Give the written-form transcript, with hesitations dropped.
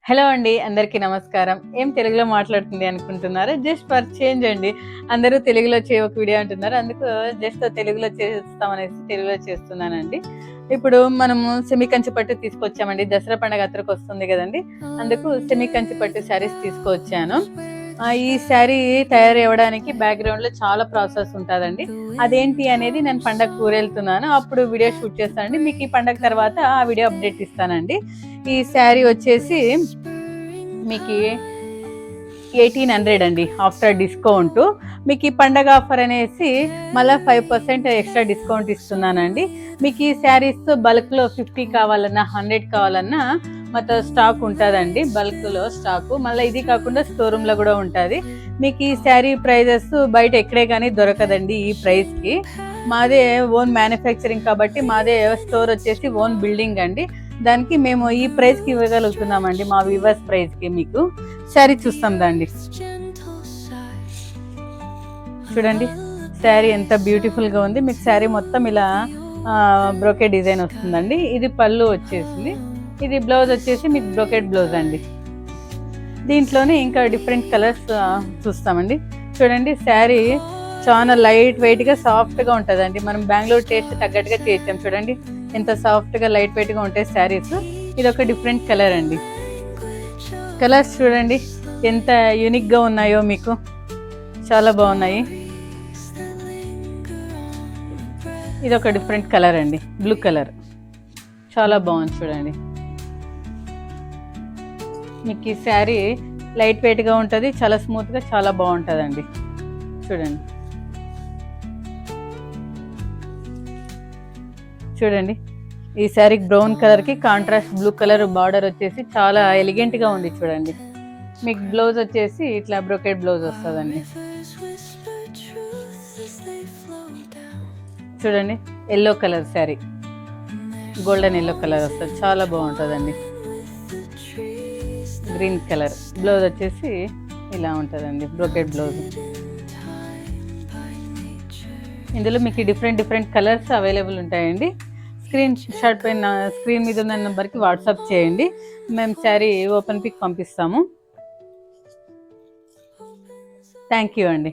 Hello అండి. అందరికీ నమస్కారం. ఏం తెలుగులో మాట్లాడుతుంది అనుకుంటున్నారా? జస్ట్ ఫర్ చేంజ్ అండి. అందరూ తెలుగులో ఒక వీడియో అంటున్నారు. అందుకు జస్ట్ తెలుగులో చేస్తామనేసి తెలుగులో చేస్తున్నానండి. ఇప్పుడు మనము సెమీ కంచి పట్టు తీసుకొచ్చామండి. దసరా పండగ అత్తరకొస్తుంది గదండీ! అందుకు సెమీ కంచి పట్టు శారీస్ తీసుకొచ్చాను. ఈ శారీ తయారవ్వడానికి బ్యాక్‌గ్రౌండ్‌లో చాలా ప్రాసెస్ ఉంటదండి. అదేంటి అనేది నేను పండగకి ఊరెళ్తున్నాను. అప్పుడు వీడియో షూట్ చేస్తానండి. మీకు ఈ పండగ తర్వాత ఆ వీడియో అప్డేట్ ఇస్తానండి. ఈ శారీ వచ్చేసి మీకి 1800 అండి ఆఫ్టర్ డిస్కౌంటు. మీకు ఈ పండగ ఆఫర్ అనేసి మళ్ళా 5% ఎక్స్ట్రా డిస్కౌంట్ ఇస్తున్నానండి. మీకు ఈ శారీస్ బల్క్‌లో 50 కావాలన్నా, 100 కావాలన్నా మొత్తం స్టాక్ ఉంటదండి. బల్క్‌లో స్టాకు. మళ్ళీ ఇది కాకుండా స్టోర్ రూమ్‌లో కూడా ఉంటది. మీకు ఈ శారీ ప్రైజెస్ బయట ఎక్కడే గానీ దొరకదండి ఈ ప్రైస్‌కి. మాదే ఓన్ మ్యానుఫ్యాక్చరింగ్ కాబట్టి మాదే స్టోర్ వచ్చేసి ఓన్ బిల్డింగ్ అండి. దానికి మేము ఈ ప్రైస్‌కి ఇవ్వగలుగుతున్నామండి. మా వీవర్స్ ప్రైస్‌కి మీకు. శారీ చూస్తాం రండి. చూడండి శారీ ఎంత బ్యూటిఫుల్‌గా ఉంది. మీకు శారీ మొత్తం ఇలా బ్రోకెట్ డిజైన్ వస్తుందండి. ఇది పళ్ళు వచ్చేసింది. ఇది బ్లౌజ్ వచ్చేసి మీకు బ్రోకెట్ బ్లౌజ్ అండి. దీంట్లోనే ఇంకా డిఫరెంట్ కలర్స్ చూస్తామండి. చూడండి శారీ చాలా లైట్ వెయిట్‌గా సాఫ్ట్‌గా ఉంటదండి. మనం బెంగుళూరు టేస్ట్ తగ్గట్టుగా చేసాం చూడండి. ఎంత సాఫ్ట్‌గా లైట్ వెయిట్‌గా ఉంటాయి శారీస్. ఇదొక డిఫరెంట్ కలర్ అండి. కలర్స్ చూడండి ఎంత యూనిక్‌గా ఉన్నాయో మీకు. చాలా బాగున్నాయి. ఇదొక డిఫరెంట్ కలర్ అండి. Blue colour. చాలా బాగుంది చూడండి. మీకు ఈ శారీ లైట్ వెయిట్‌గా ఉంటది. చాలా స్మూత్‌గా చాలా బాగుంటదండి. చూడండి. చూడండి ఈ శారీ బ్రౌన్ కలర్‌కి కాంట్రాస్ట్ బ్లూ కలర్ బార్డర్ వచ్చేసి చాలా ఎలిగెంట్‌గా ఉంది చూడండి. మీకు బ్లౌజ్ వచ్చేసి ఇట్లా బ్రోకెట్ బ్లౌజ్ వస్తదండి. చూడండి yellow colour sari. Golden yellow colour వస్తది. చాలా బాగుంటదండి. Green colour. బ్లౌజ్ వచ్చేసి ఇలా ఉంటదండి బ్రోకెట్ బ్లౌజ్. ఇందులో మీకు డిఫరెంట్ కలర్స్ అవైలబుల్ ఉంటాయండి. స్క్రీన్ మీద ఉన్న నెంబర్‌కి వాట్సాప్ చేయండి. మేము శారీ ఓపెన్ పిక్ పంపిస్తాము. థ్యాంక్ యూ అండి.